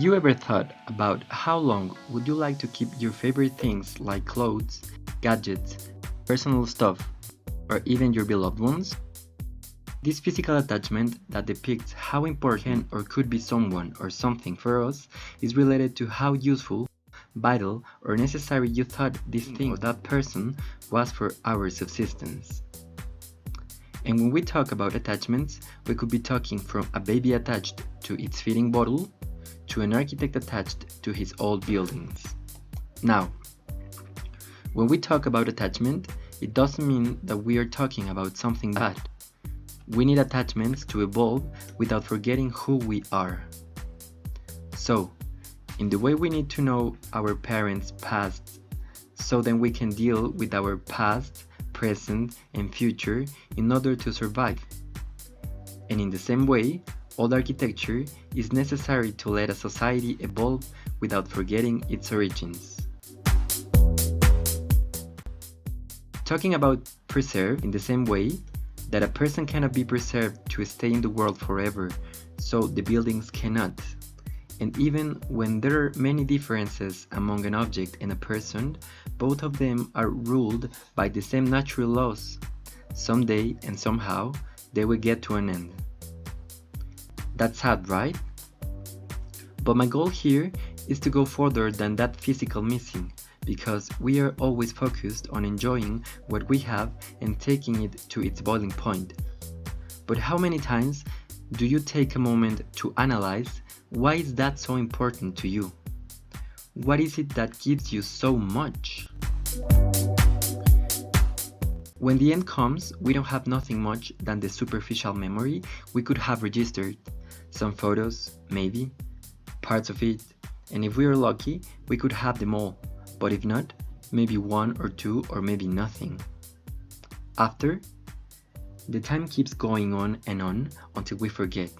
you ever thought about how long would you like to keep your favorite things like clothes, gadgets, personal stuff, or even your beloved ones? This physical attachment that depicts how important or could be someone or something for us is related to how useful, vital, or necessary you thought this thing or that person was for our subsistence. And when we talk about attachments, we could be talking from a baby attached to its feeding bottle to an architect attached to his old buildings. Now, when we talk about attachment, it doesn't mean that we are talking about something bad. We need attachments to evolve without forgetting who we are. So, in the way we need to know our parents' past, so then we can deal with our past, present, and future in order to survive. And in the same way, all architecture is necessary to let a society evolve without forgetting its origins. Talking about preserve in the same way that a person cannot be preserved to stay in the world forever, so the buildings cannot. And even when there are many differences among an object and a person, both of them are ruled by the same natural laws. Someday and somehow, they will get to an end. That's sad, right? But my goal here is to go further than that physical missing, because we are always focused on enjoying what we have and taking it to its boiling point. But how many times do you take a moment to analyze why is that so important to you? What is it that gives you so much? When the end comes, we don't have nothing much than the superficial memory we could have registered. Some photos, maybe, parts of it, and if we are lucky, we could have them all. But if not, maybe one or two or maybe nothing. After, the time keeps going on until we forget,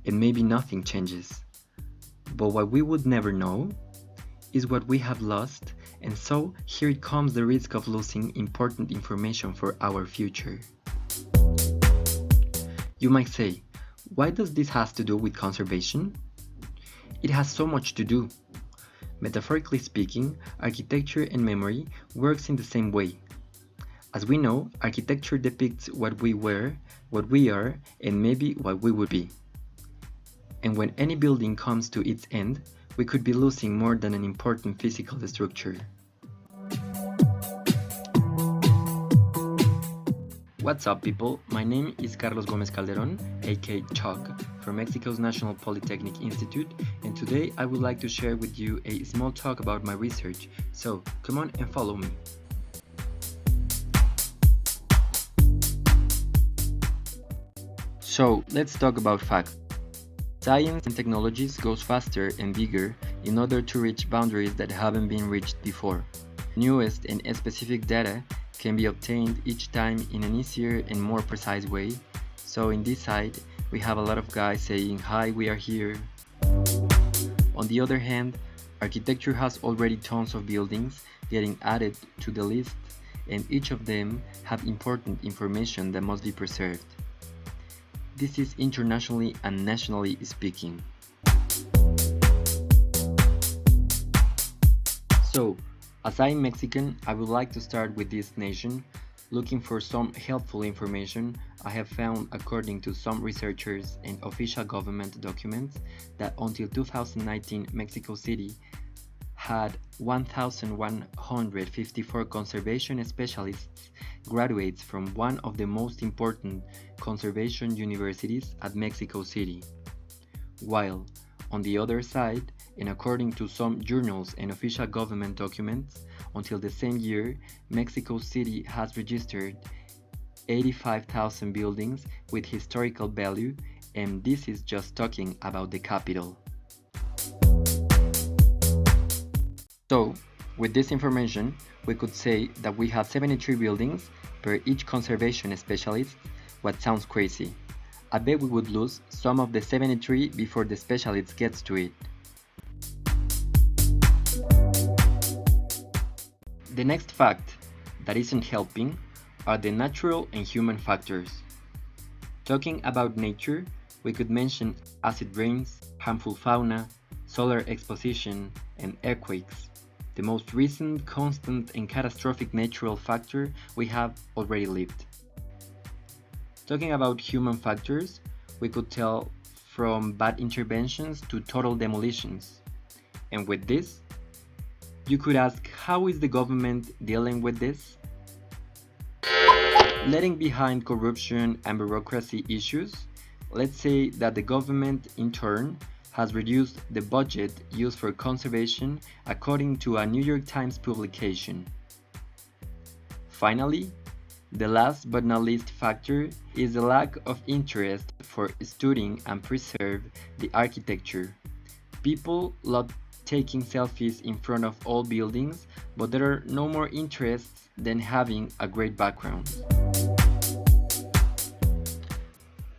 and maybe nothing changes. But what we would never know is what we have lost, and so here it comes the risk of losing important information for our future. You might say, why does this have to do with conservation? It has so much to do. Metaphorically speaking, architecture and memory works in the same way. As we know, architecture depicts what we were, what we are, and maybe what we would be. And when any building comes to its end, we could be losing more than an important physical structure. What's up, people? My name is Carlos Gomez Calderon, aka Chuck, from Mexico's National Polytechnic Institute, and today I would like to share with you a small talk about my research, so come on and follow me. So let's talk about facts. Science and technologies goes faster and bigger in order to reach boundaries that haven't been reached before. Newest and specific data can be obtained each time in an easier and more precise way. So in this side, we have a lot of guys saying, "Hi, we are here." On the other hand, architecture has already tons of buildings getting added to the list, and each of them have important information that must be preserved. This is internationally and nationally speaking. So, as I'm Mexican, I would like to start with this nation, looking for some helpful information I have found according to some researchers and official government documents that until 2019 Mexico City had 1,154 conservation specialists graduates from one of the most important conservation universities at Mexico City. While, on the other side, and according to some journals and official government documents, until the same year, Mexico City has registered 85,000 buildings with historical value, and this is just talking about the capital. So, with this information, we could say that we have 73 buildings per each conservation specialist, what sounds crazy. I bet we would lose some of the 73 before the specialist gets to it. The next fact that isn't helping are the natural and human factors. Talking about nature, we could mention acid rains, harmful fauna, solar exposition, and earthquakes, the most recent, constant, and catastrophic natural factor we have already lived. Talking about human factors, we could tell from bad interventions to total demolitions. And with this, you could ask, how is the government dealing with this? Letting behind corruption and bureaucracy issues, let's say that the government, in turn, has reduced the budget used for conservation according to a New York Times publication. Finally, the last but not least factor is the lack of interest for studying and preserve the architecture. People love taking selfies in front of old buildings, but there are no more interests than having a great background.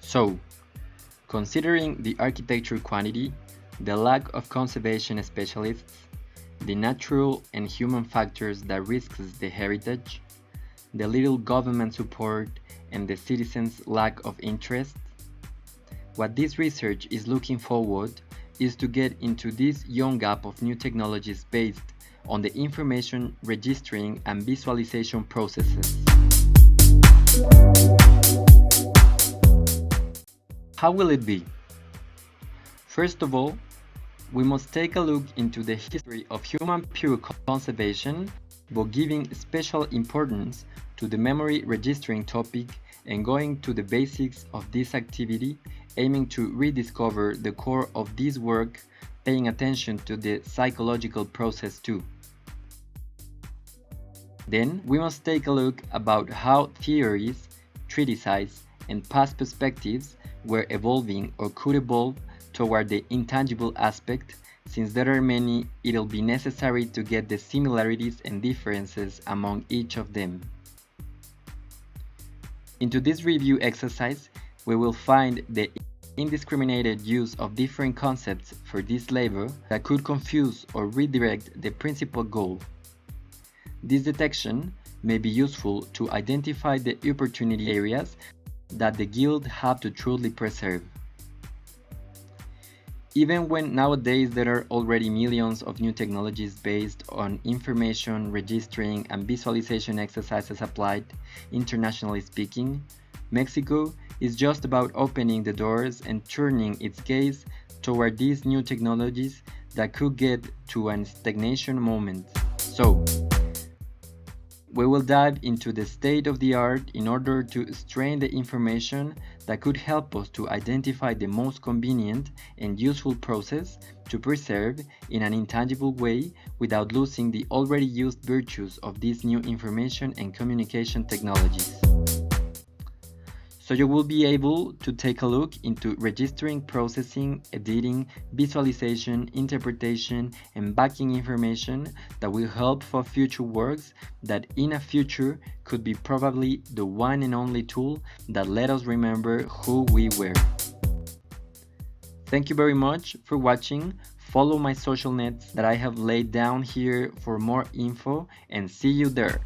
So, considering the architecture quantity, the lack of conservation specialists, the natural and human factors that risks the heritage, the little government support, and the citizens' lack of interest, what this research is looking forward is to get into this young gap of new technologies based on the information registering and visualization processes. How will it be? First of all, we must take a look into the history of human pure conservation, but giving special importance to the memory registering topic and going to the basics of this activity, aiming to rediscover the core of this work, paying attention to the psychological process too. Then we must take a look about how theories, treatises, and past perspectives were evolving or could evolve toward the intangible aspect. Since there are many, it'll be necessary to get the similarities and differences among each of them. Into this review exercise, we will find the indiscriminated use of different concepts for this labor that could confuse or redirect the principal goal. This detection may be useful to identify the opportunity areas that the Guild have to truly preserve. Even when nowadays there are already millions of new technologies based on information registering and visualization exercises applied, internationally speaking, Mexico is just about opening the doors and turning its gaze toward these new technologies that could get to a stagnation moment. So, we will dive into the state of the art in order to strain the information that could help us to identify the most convenient and useful process to preserve in an intangible way without losing the already used virtues of these new information and communication technologies. So you will be able to take a look into registering, processing, editing, visualization, interpretation, and backing information that will help for future works that in a future could be probably the one and only tool that let us remember who we were. Thank you very much for watching. Follow my social nets that I have laid down here for more info, and see you there.